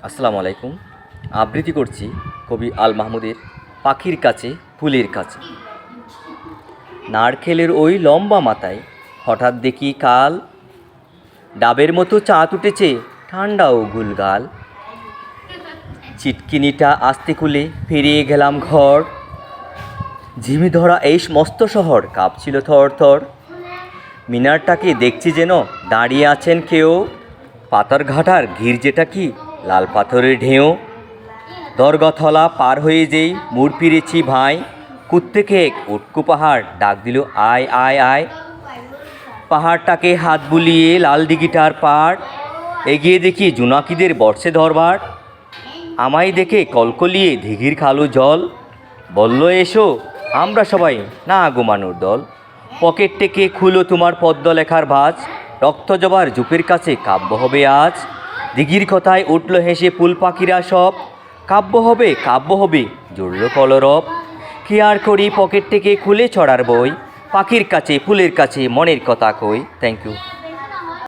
আসসালামু আলাইকুম। আবৃত্তি করছি কবি আল মাহমুদের পাখির কাছে ফুলের কাছে। নারকেলের ওই লম্বা মাথায় হঠাৎ দেখি কাল ডাবের মতো চাঁদ উঠেছে, ঠান্ডা ও গুলগাল। চিটকিনিটা আস্তে খুলে ফিরিয়ে গেলাম ঘর। ঝিমি ধরা এই মস্ত শহর কাঁপছিল থর থর। মিনারটাকে দেখছি যেন দাঁড়িয়ে আছেন কেউ। পাথর ঘাটার গির্জেটা কি লাল পাথরের ঢেউ। দরগাথলা পার হয়ে যেই মুড় ফিরেছি ভাই, কুত্তেকে এক উটকো পাহাড় ডাক দিল আয় আয় আয়। পাহাড়টাকে হাত বুলিয়ে লাল দিঘিটার পাড়, এগিয়ে দেখি জোনাকিদের বর্ষে ধরবার। আমায় দেখে কলকলিয়ে দিঘির খালু জল, বলল এসো আমরা সবাই না ঘুমানোর দল। পকেট থেকে খুলো তোমার পদ্ম লেখার ভাঁজ, রক্ত জবার ঝুপের কাছে কাব্য হবে আজ। দিঘির কথায় উঠল হেসে ফুল পাখিরা সব, কাব্য হবে জুড়ল কলরব। কি আর করি পকেট থেকে খুলে ছড়ার বই, পাখির কাছে ফুলের কাছে মনের কথা কই। Thank you.